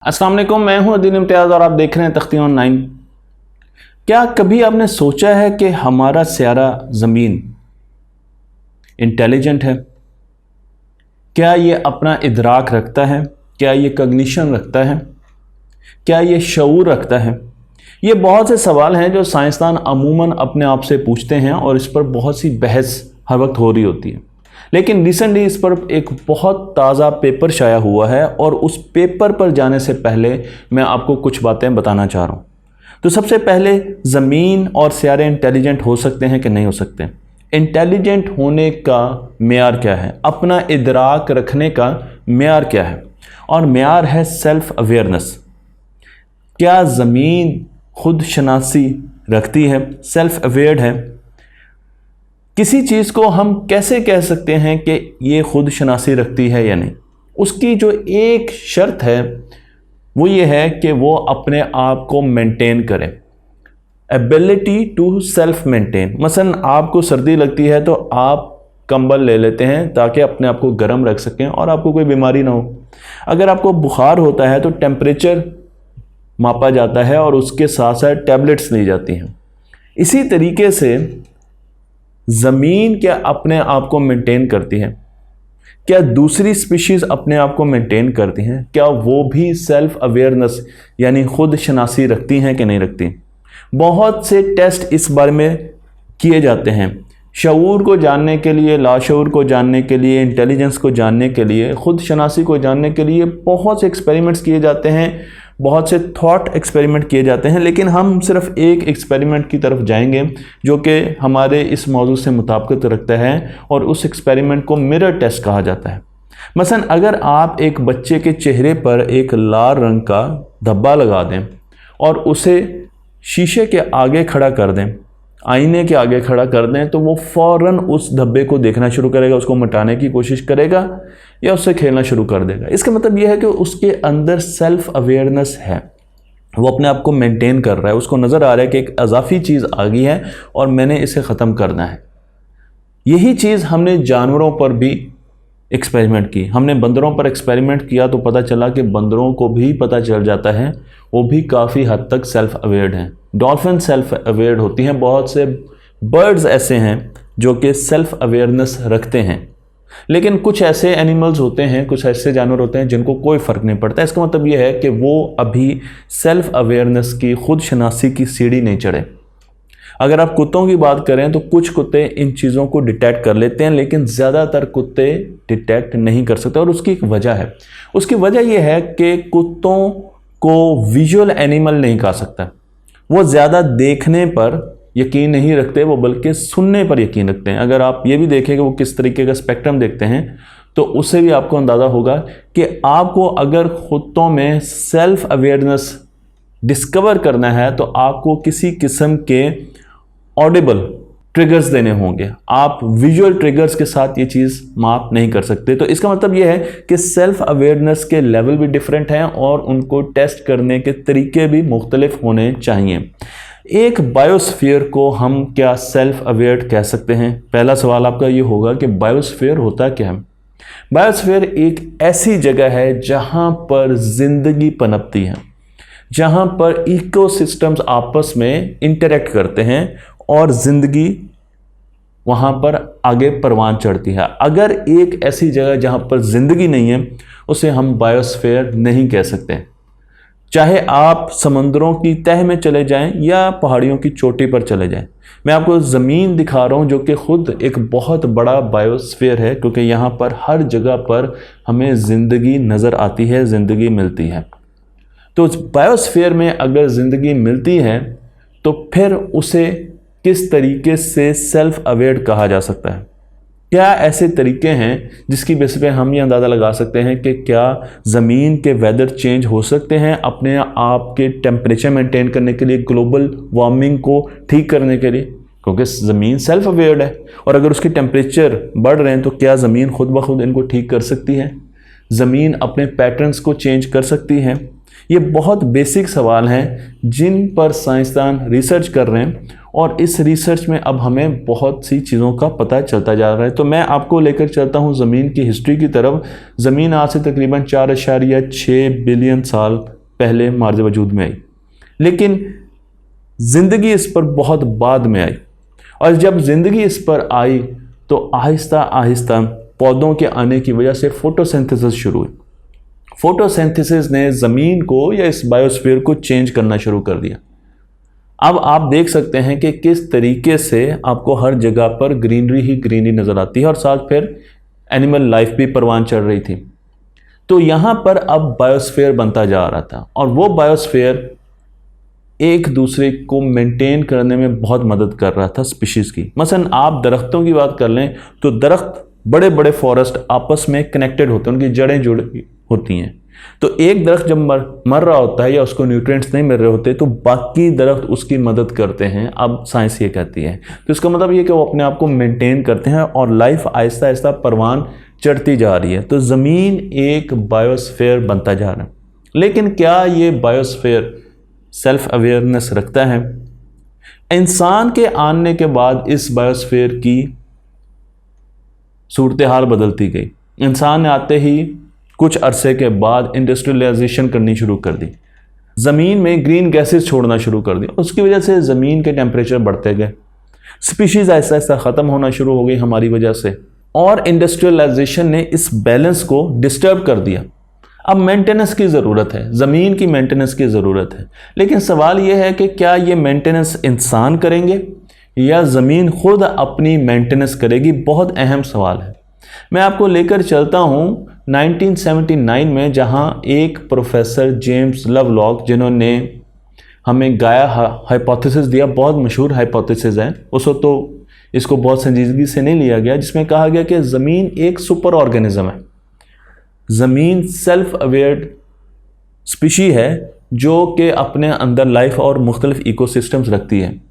अस्सलाम वालेकुम, मैं हूं अदील इम्तियाज़ और आप देख रहे हैं तख्ती ऑनलाइन। क्या कभी आपने सोचा है कि हमारा स्यारा ज़मीन इंटेलिजेंट है? क्या ये अपना इदराक रखता है? क्या ये कॉग्निशन रखता है? क्या ये शऊर रखता है? ये बहुत से सवाल हैं जो साइंसदान अमूमन अपने आप से पूछते हैं और इस पर बहुत सी बहस हर वक्त हो रही होती है। लेकिन रिसेंटली इस पर एक बहुत ताज़ा पेपर शाया हुआ है और उस पेपर पर जाने से पहले मैं आपको कुछ बातें बताना चाह रहा हूँ। तो सबसे पहले, ज़मीन और सियारे इंटेलिजेंट हो सकते हैं कि नहीं हो सकते? इंटेलिजेंट होने का मेयार क्या है? अपना इदराक रखने का मेयार क्या है? और मेयार है सेल्फ अवेयरनेस। क्या ज़मीन खुद शनासी रखती है, सेल्फ अवेयर है? किसी चीज़ को हम कैसे कह सकते हैं कि ये खुद शनासी रखती है या नहीं? उसकी जो एक शर्त है वो ये है कि वो अपने आप को मेंटेन करे, एबिलिटी टू सेल्फ मेंटेन। मसलन आपको सर्दी लगती है तो आप कंबल ले लेते हैं ताकि अपने आप को गर्म रख सकें और आपको कोई बीमारी ना हो। अगर आपको बुखार होता है तो टेम्परेचर मापा जाता है और उसके साथ साथ टैबलेट्स ली जाती हैं। इसी तरीके से ज़मीन क्या अपने आप को मेंटेन करती है? क्या दूसरी स्पीशीज़ अपने आप को मेंटेन करती हैं? क्या वो भी सेल्फ अवेयरनेस यानी खुद शनासी रखती हैं कि नहीं रखती? बहुत से टेस्ट इस बारे में किए जाते हैं। शऊर को जानने के लिए, लाशऊर को जानने के लिए, इंटेलिजेंस को जानने के लिए, खुद शनासी को जानने के लिए बहुत से एक्सपेरिमेंट्स किए जाते हैं, बहुत से थॉट एक्सपेरिमेंट किए जाते हैं। लेकिन हम सिर्फ एक एक्सपेरिमेंट की तरफ जाएंगे जो कि हमारे इस मौजू से मुताबिकत रखता है और उस एक्सपेरिमेंट को मिरर टेस्ट कहा जाता है। मसलन अगर आप एक बच्चे के चेहरे पर एक लाल रंग का धब्बा लगा दें और उसे शीशे के आगे खड़ा कर दें, आईने के आगे खड़ा कर दें, तो वो फ़ौरन उस धब्बे को देखना शुरू करेगा, उसको मिटाने की कोशिश करेगा या उससे खेलना शुरू कर देगा। इसका मतलब यह है कि उसके अंदर सेल्फ अवेयरनेस है, वो अपने आप को मेंटेन कर रहा है, उसको नज़र आ रहा है कि एक अजाफी चीज़ आ गई है और मैंने इसे ख़त्म करना है। यही चीज़ हमने जानवरों पर भी एक्सपेरिमेंट की। हमने बंदरों पर एक्सपेरिमेंट किया तो पता चला कि बंदरों को भी पता चल जाता है, वो भी काफ़ी हद तक सेल्फ अवेयर्ड हैं। डॉल्फिन सेल्फ अवेयर्ड होती हैं। बहुत से बर्ड्स ऐसे हैं जो कि सेल्फ अवेयरनेस रखते हैं। लेकिन कुछ ऐसे एनिमल्स होते हैं, कुछ ऐसे जानवर होते हैं जिनको कोई फ़र्क नहीं पड़ता। इसका मतलब यह है कि वो अभी सेल्फ अवेयरनेस की, खुद शनासी की सीढ़ी नहीं चढ़े। अगर आप कुत्तों की बात करें तो कुछ कुत्ते इन चीज़ों को डिटेक्ट कर लेते हैं, लेकिन ज़्यादातर कुत्ते डिटेक्ट नहीं कर सकते और उसकी एक वजह है। उसकी वजह यह है कि कुत्तों को विजुअल एनिमल नहीं कहा सकता। वो ज़्यादा देखने पर यकीन नहीं रखते, वो बल्कि सुनने पर यकीन रखते हैं। अगर आप ये भी देखें कि वो किस तरीके का स्पेक्ट्रम देखते हैं तो उससे भी आपको अंदाज़ा होगा कि आपको अगर कुत्तों में सेल्फ अवेयरनेस डिस्कवर करना है तो आपको किसी किस्म के ऑडिबल ट्रिगर्स देने होंगे। आप विजुअल ट्रिगर्स के साथ ये चीज़ माप नहीं कर सकते। तो इसका मतलब ये है कि सेल्फ अवेयरनेस के लेवल भी डिफरेंट हैं और उनको टेस्ट करने के तरीके भी मुख्तलिफ होने चाहिए। एक बायोस्फीयर को हम क्या सेल्फ अवेयर कह सकते हैं? पहला सवाल आपका ये होगा कि बायोस्फीयर होता क्या है? बायोस्फीयर एक ऐसी जगह है जहाँ पर जिंदगी पनपती है, जहाँ पर इकोसिस्टम्स आपस में इंटरेक्ट करते हैं और ज़िंदगी वहाँ पर आगे परवान चढ़ती है। अगर एक ऐसी जगह जहाँ पर ज़िंदगी नहीं है उसे हम बायोस्फीयर नहीं कह सकते। चाहे आप समंदरों की तह में चले जाएं या पहाड़ियों की चोटी पर चले जाएं। मैं आपको ज़मीन दिखा रहा हूँ जो कि ख़ुद एक बहुत बड़ा बायोस्फीयर है, क्योंकि यहाँ पर हर जगह पर हमें ज़िंदगी नज़र आती है, ज़िंदगी मिलती है। तो उस बायोस्फीयर में अगर ज़िंदगी मिलती है तो फिर उसे किस तरीके से सेल्फ अवेयर कहा जा सकता है? क्या ऐसे तरीके हैं जिसकी बेसिस पे हम ये अंदाज़ा लगा सकते हैं कि क्या ज़मीन के वेदर चेंज हो सकते हैं अपने आप के टेम्परेचर मेंटेन करने के लिए, ग्लोबल वार्मिंग को ठीक करने के लिए? क्योंकि ज़मीन सेल्फ अवेयर है और अगर उसकी टेम्परेचर बढ़ रहे हैं तो क्या ज़मीन खुद ब खुद इनको ठीक कर सकती है? ज़मीन अपने पैटर्न्स को चेंज कर सकती है? ये बहुत बेसिक सवाल हैं जिन पर साइंसदान रिसर्च कर रहे हैं और इस रिसर्च में अब हमें बहुत सी चीज़ों का पता चलता जा रहा है। तो मैं आपको लेकर चलता हूँ ज़मीन की हिस्ट्री की तरफ। ज़मीन आज से तकरीबन 4.6 बिलियन साल पहले मार्ज वजूद में आई, लेकिन ज़िंदगी इस पर बहुत बाद में आई। और जब ज़िंदगी इस पर आई तो आहिस्ता आहिस्ता पौधों के आने की वजह से फोटोसिंथेसिस शुरू हुई। फोटोसिंथेसिस ने ज़मीन को या इस बायोस्फीयर को चेंज करना शुरू कर दिया। अब आप देख सकते हैं कि किस तरीके से आपको हर जगह पर ग्रीनरी ही ग्रीनरी नज़र आती है और साथ फिर एनिमल लाइफ भी परवान चढ़ रही थी। तो यहाँ पर अब बायोस्फीयर बनता जा रहा था और वो बायोस्फीयर एक दूसरे को मेंटेन करने में बहुत मदद कर रहा था स्पीशीज़ की। मसलन आप दरख्तों की बात कर लें तो दरख्त, बड़े बड़े फॉरेस्ट आपस में कनेक्टेड होते हैं, उनकी जड़ें जुड़ी होती हैं। तो एक दरख्त जब मर रहा होता है या उसको न्यूट्रिएंट्स नहीं मिल रहे होते तो बाकी दरख्त उसकी मदद करते हैं। अब साइंस ये कहती है, तो इसका मतलब ये कि वो अपने आप को मेंटेन करते हैं और लाइफ आहिस्ता आहिस्ता परवान चढ़ती जा रही है। तो ज़मीन एक बायोस्फीयर बनता जा रहा है। लेकिन क्या ये बायोस्फीयर सेल्फ अवेयरनेस रखता है? इंसान के आने के बाद इस बायोस्फीयर की सूरत हाल बदलती गई। इंसान ने आते ही कुछ अरसे के बाद इंडस्ट्रियलाइजेशन करनी शुरू कर दी, ज़मीन में ग्रीन गैसेस छोड़ना शुरू कर दी। उसकी वजह से ज़मीन के टेम्परेचर बढ़ते गए, स्पीशीज़ ऐसा ऐसा ख़त्म होना शुरू हो गई हमारी वजह से, और इंडस्ट्रियलाइजेशन ने इस बैलेंस को डिस्टर्ब कर दिया। अब मेंटेनेंस की ज़रूरत है, ज़मीन की मेंटेनेंस की ज़रूरत है। लेकिन सवाल यह है कि क्या ये मेंटेनेंस इंसान करेंगे या ज़मीन खुद अपनी मेंटेनेंस करेगी? बहुत अहम सवाल है। मैं आपको लेकर चलता हूँ 1979 में, जहाँ एक प्रोफेसर जेम्स लवलॉक, जिन्होंने हमें गाया हाइपोथेसिस दिया, बहुत मशहूर हाइपोथेसिस है, उस वक्त तो इसको बहुत संजीदगी से नहीं लिया गया, जिसमें कहा गया कि ज़मीन एक सुपर ऑर्गेनिज्म है। ज़मीन सेल्फ अवेयर स्पीशी है जो कि अपने अंदर लाइफ और मुख्तलिफ इकोसिस्टम्स रखती है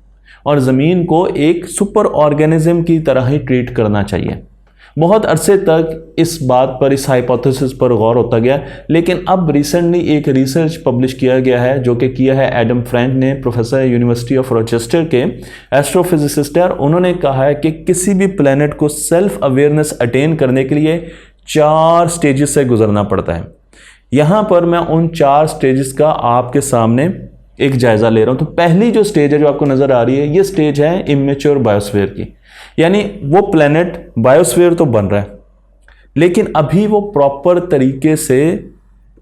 और ज़मीन को एक सुपर ऑर्गेनिज्म की तरह ही ट्रीट करना चाहिए। बहुत अरसे तक इस बात पर, इस हाइपोथेसिस पर गौर होता गया, लेकिन अब रिसेंटली एक रिसर्च पब्लिश किया गया है जो कि किया है एडम फ्रैंक ने, प्रोफेसर यूनिवर्सिटी ऑफ रोचेस्टर के एस्ट्रोफिजिसिस्ट है। उन्होंने कहा है कि किसी भी प्लैनेट को सेल्फ अवेयरनेस अटेन करने के लिए 4 स्टेजेस से गुजरना पड़ता है। यहाँ पर मैं उन 4 स्टेजेस का आपके सामने एक जायज़ा ले रहा हूँ। तो पहली जो स्टेज है जो आपको नज़र आ रही है, ये स्टेज है इमेच्योर बायोस्फीयर की, यानी वो प्लैनेट बायोस्फीयर तो बन रहा है लेकिन अभी वो प्रॉपर तरीके से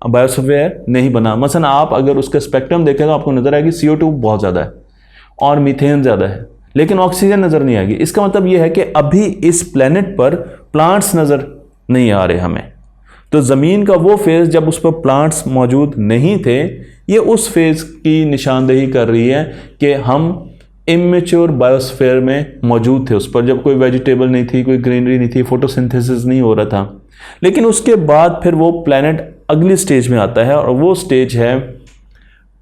बायोस्फीयर नहीं बना। मसलन आप अगर उसका स्पेक्ट्रम देखें तो आपको नज़र आएगी CO2 बहुत ज़्यादा है और मीथेन ज़्यादा है, लेकिन ऑक्सीजन नज़र नहीं आएगी। इसका मतलब ये है कि अभी इस प्लैनेट पर प्लांट्स नज़र नहीं आ रहे हमें। तो ज़मीन का वो फेज़ जब उस पर प्लांट्स मौजूद नहीं थे, ये उस फेज़ की निशानदेही कर रही है कि हम इमेच्योर बायोस्फीयर में मौजूद थे। उस पर जब कोई वेजिटेबल नहीं थी, कोई ग्रीनरी नहीं थी, फोटोसिंथेसिस नहीं हो रहा था। लेकिन उसके बाद फिर वो प्लैनेट अगली स्टेज में आता है और वो स्टेज है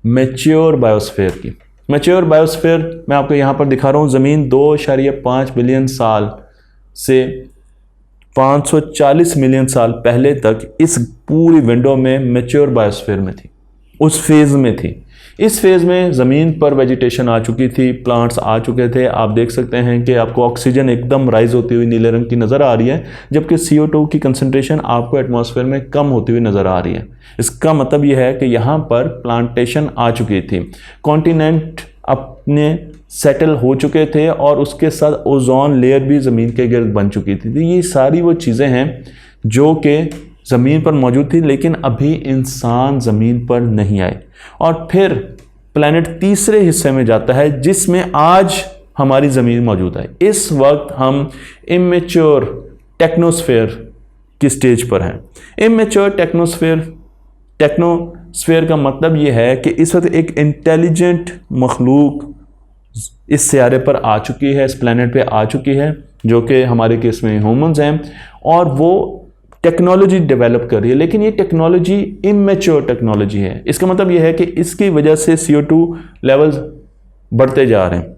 मैच्योर बायोस्फीयर की। मैच्योर बायोस्फीयर मैं आपको यहाँ पर दिखा रहा हूँ। ज़मीन 2.5 बिलियन साल से 540 मिलियन साल पहले तक इस पूरी विंडो में मैच्योर बायोस्फीयर में थी, उस फेज़ में थी। इस फेज़ में ज़मीन पर वेजिटेशन आ चुकी थी, प्लांट्स आ चुके थे। आप देख सकते हैं कि आपको ऑक्सीजन एकदम राइज होती हुई नीले रंग की नज़र आ रही है, जबकि CO2 की कंसंट्रेशन आपको एटमॉस्फेयर में कम होती हुई नज़र आ रही है। इसका मतलब यह है कि यहाँ पर प्लांटेशन आ चुकी थी, कॉन्टिनेंट अपने सेटल हो चुके थे और उसके साथ ओजोन लेयर भी ज़मीन के गिर्द बन चुकी थी। तो ये सारी वो चीज़ें हैं जो कि ज़मीन पर मौजूद थी, लेकिन अभी इंसान ज़मीन पर नहीं आए। और फिर प्लैनेट तीसरे हिस्से में जाता है जिसमें आज हमारी ज़मीन मौजूद है। इस वक्त हम इमेच्योर टेक्नोस्फेयर की स्टेज पर हैं। इमेच्योर टेक्नोस्फेयर का मतलब ये है कि इस वक्त एक इंटेलिजेंट मखलूक इस सियारे पर आ चुकी है, इस प्लैनेट पे आ चुकी है, जो कि हमारे केस में ह्यूमंस हैं, और वो टेक्नोलॉजी डेवलप कर रही है। लेकिन ये टेक्नोलॉजी इमेच्योर टेक्नोलॉजी है। इसका मतलब यह है कि इसकी वजह से CO2 लेवल्स बढ़ते जा रहे हैं।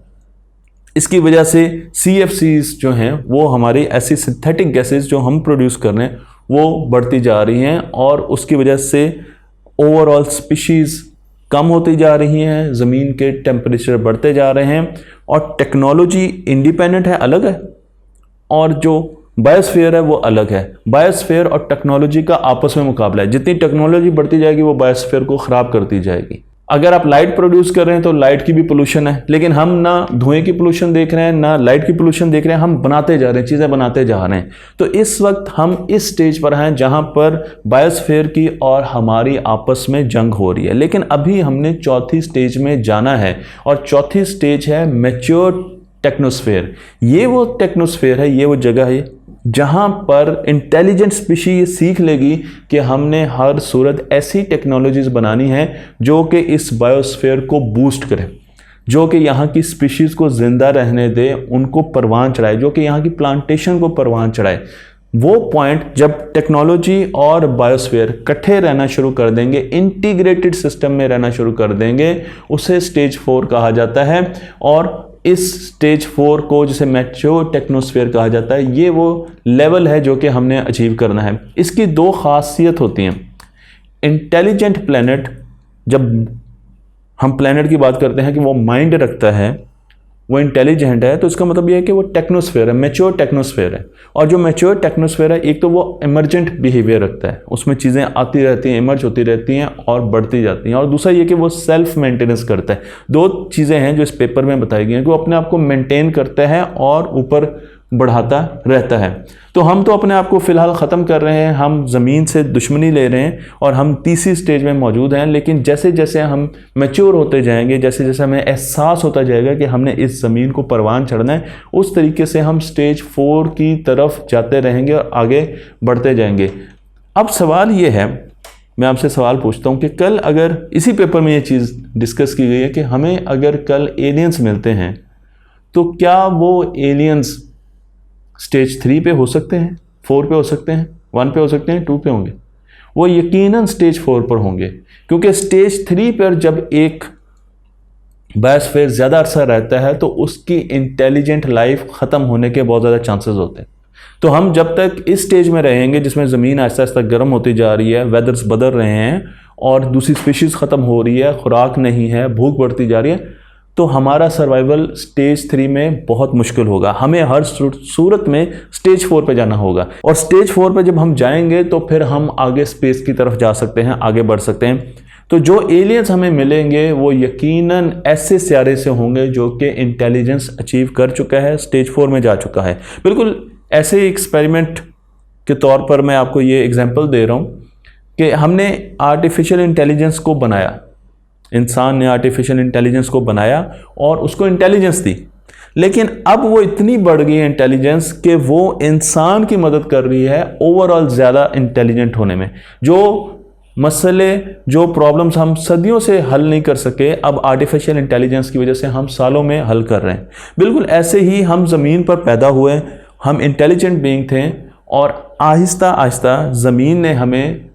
इसकी वजह से CFCs जो हैं वो हमारी ऐसी सिंथेटिक गैसेस जो हम प्रोड्यूस कर रहे हैं वो बढ़ती जा रही हैं और उसकी वजह से ओवरऑल स्पीशीज़ कम होती जा रही हैं, ज़मीन के टेम्परेचर बढ़ते जा रहे हैं। और टेक्नोलॉजी इंडिपेंडेंट है, अलग है, और जो बायोस्फीयर है वो अलग है। बायोस्फीयर और टेक्नोलॉजी का आपस में मुकाबला है। जितनी टेक्नोलॉजी बढ़ती जाएगी वो बायोस्फीयर को ख़राब करती जाएगी। अगर आप लाइट प्रोड्यूस कर रहे हैं तो लाइट की भी पोल्यूशन है, लेकिन हम ना धुएं की पोल्यूशन देख रहे हैं ना लाइट की पोल्यूशन देख रहे हैं, हम बनाते जा रहे हैं, चीज़ें बनाते जा रहे हैं। तो इस वक्त हम इस स्टेज पर हैं जहां पर बायोस्फीयर की और हमारी आपस में जंग हो रही है। लेकिन अभी हमने चौथी स्टेज में जाना है और चौथी स्टेज है मैच्योर टेक्नोस्फेयर। ये वो टेक्नोस्फेयर है, ये वो जगह है जहां पर इंटेलिजेंट स्पीशीज सीख लेगी कि हमने हर सूरत ऐसी टेक्नोलॉजीज बनानी है जो कि इस बायोस्फीयर को बूस्ट करे, जो कि यहाँ की स्पीशीज को जिंदा रहने दे, उनको परवान चढ़ाए, जो कि यहाँ की प्लांटेशन को परवान चढ़ाए। वो पॉइंट जब टेक्नोलॉजी और बायोस्फीयर इकट्ठे रहना शुरू कर देंगे, इंटीग्रेटेड सिस्टम में रहना शुरू कर देंगे, उसे स्टेज 4 कहा जाता है। और इस स्टेज 4 को जिसे मैच्योर टेक्नोस्फेयर कहा जाता है, ये वो लेवल है जो कि हमने अचीव करना है। इसकी दो खासियत होती हैं। इंटेलिजेंट प्लैनेट, जब हम प्लैनेट की बात करते हैं कि वो माइंड रखता है, वो इंटेलिजेंट है, तो इसका मतलब ये है कि वो टेक्नोस्फेयर है, मैच्योर टेक्नोस्फेयर है। और जो मैच्योर टेक्नोस्फेयर है, एक तो वो इमर्जेंट बिहेवियर रखता है, उसमें चीज़ें आती रहती हैं, इमर्ज होती रहती हैं और बढ़ती जाती हैं। और दूसरा ये कि वो सेल्फ मेंटेनेंस करता है। दो चीज़ें हैं जो इस पेपर में बताई गई हैं कि वो अपने आप को मेंटेन करता है और ऊपर बढ़ाता रहता है। तो हम तो अपने आप को फ़िलहाल ख़त्म कर रहे हैं, हम ज़मीन से दुश्मनी ले रहे हैं और हम तीसरी स्टेज में मौजूद हैं। लेकिन जैसे जैसे हम मैच्योर होते जाएंगे, जैसे जैसे हमें एहसास होता जाएगा कि हमने इस ज़मीन को परवान चढ़ना है, उस तरीके से हम स्टेज 4 की तरफ जाते रहेंगे और आगे बढ़ते जाएंगे। अब सवाल ये है, मैं आपसे सवाल पूछता हूँ कि कल अगर इसी पेपर में ये चीज़ डिस्कस की गई है कि हमें अगर कल एलियंस मिलते हैं तो क्या वो एलियंस स्टेज 3 पे हो सकते हैं, 4 पे हो सकते हैं, 1 पे हो सकते हैं, 2 पे होंगे? वो यकीनन स्टेज 4 पर होंगे, क्योंकि स्टेज 3 पर जब एक बायोस्फीयर ज़्यादा अरसा रहता है तो उसकी इंटेलिजेंट लाइफ ख़त्म होने के बहुत ज़्यादा चांसेस होते हैं। तो हम जब तक इस स्टेज में रहेंगे जिसमें ज़मीन आहिस्ता आहिस्ता गर्म होती जा रही है, वेदर्स बदल रहे हैं और दूसरी स्पीशीज़ ख़त्म हो रही है, खुराक नहीं है, भूख बढ़ती जा रही है, तो हमारा सर्वाइवल स्टेज 3 में बहुत मुश्किल होगा। हमें हर सूरत में स्टेज 4 पे जाना होगा। और स्टेज 4 पे जब हम जाएंगे तो फिर हम आगे स्पेस की तरफ जा सकते हैं, आगे बढ़ सकते हैं। तो जो एलियंस हमें मिलेंगे वो यकीनन ऐसे सियारे से होंगे जो कि इंटेलिजेंस अचीव कर चुका है, स्टेज 4 में जा चुका है। बिल्कुल ऐसे एक्सपेरिमेंट के तौर पर मैं आपको ये एग्जाम्पल दे रहा हूँ कि हमने आर्टिफिशियल इंटेलिजेंस को बनाया, इंसान ने आर्टिफिशियल इंटेलिजेंस को बनाया और उसको इंटेलिजेंस दी, लेकिन अब वो इतनी बढ़ गई है इंटेलिजेंस कि वो इंसान की मदद कर रही है ओवरऑल ज़्यादा इंटेलिजेंट होने में। जो मसले, जो प्रॉब्लम्स हम सदियों से हल नहीं कर सके, अब आर्टिफिशियल इंटेलिजेंस की वजह से हम सालों में हल कर रहे हैं। बिल्कुल ऐसे ही हम ज़मीन पर पैदा हुए, हम इंटेलिजेंट बीइंग थे और आहिस्ता आहिस्ता ज़मीन ने हमें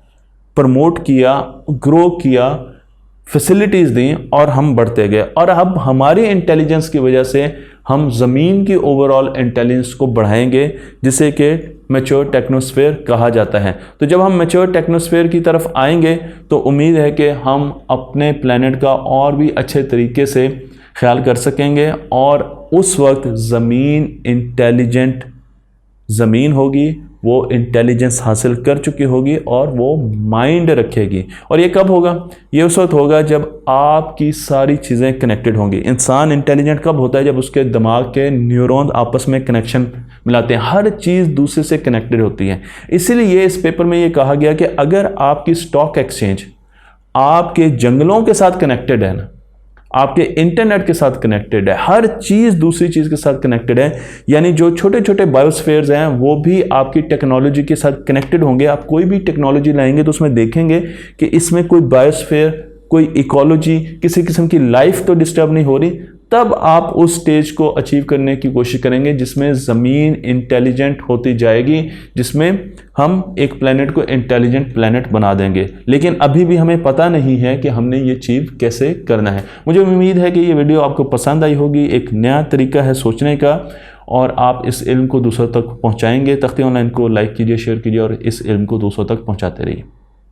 प्रमोट किया, ग्रो किया, फैसिलिटीज़ दी और हम बढ़ते गए। और अब हमारी इंटेलिजेंस की वजह से हम ज़मीन की ओवरऑल इंटेलिजेंस को बढ़ाएंगे, जिसे कि मैच्योर टेक्नोस्फेयर कहा जाता है। तो जब हम मैच्योर टेक्नोस्फेयर की तरफ आएंगे तो उम्मीद है कि हम अपने प्लैनेट का और भी अच्छे तरीके से ख्याल कर सकेंगे और उस वक्त ज़मीन इंटेलिजेंट ज़मीन होगी, वो इंटेलिजेंस हासिल कर चुकी होगी और वो माइंड रखेगी। और ये कब होगा? ये उस वक्त होगा जब आपकी सारी चीज़ें कनेक्टेड होंगी। इंसान इंटेलिजेंट कब होता है? जब उसके दिमाग के न्यूरॉन आपस में कनेक्शन मिलाते हैं, हर चीज़ दूसरे से कनेक्टेड होती है। इसीलिए इस पेपर में ये कहा गया कि अगर आपकी स्टॉक एक्सचेंज आपके जंगलों के साथ कनेक्टेड है ना, आपके इंटरनेट के साथ कनेक्टेड है, हर चीज़ दूसरी चीज़ के साथ कनेक्टेड है, यानी जो छोटे छोटे बायोस्फीयर्स हैं वो भी आपकी टेक्नोलॉजी के साथ कनेक्टेड होंगे। आप कोई भी टेक्नोलॉजी लाएंगे तो उसमें देखेंगे कि इसमें कोई बायोस्फीयर, कोई इकोलॉजी, किसी किस्म की लाइफ तो डिस्टर्ब नहीं हो रही। तब आप उस स्टेज को अचीव करने की कोशिश करेंगे जिसमें ज़मीन इंटेलिजेंट होती जाएगी, जिसमें हम एक प्लैनेट को इंटेलिजेंट प्लैनेट बना देंगे। लेकिन अभी भी हमें पता नहीं है कि हमने ये अचीव कैसे करना है। मुझे उम्मीद है कि ये वीडियो आपको पसंद आई होगी। एक नया तरीका है सोचने का और आप इस इल्म को दूसरों तक पहुँचाएँगे। तख्ती ऑनलाइन को लाइक कीजिए, शेयर कीजिए और इस इल्म को दूसरों तक पहुँचाते रहिए।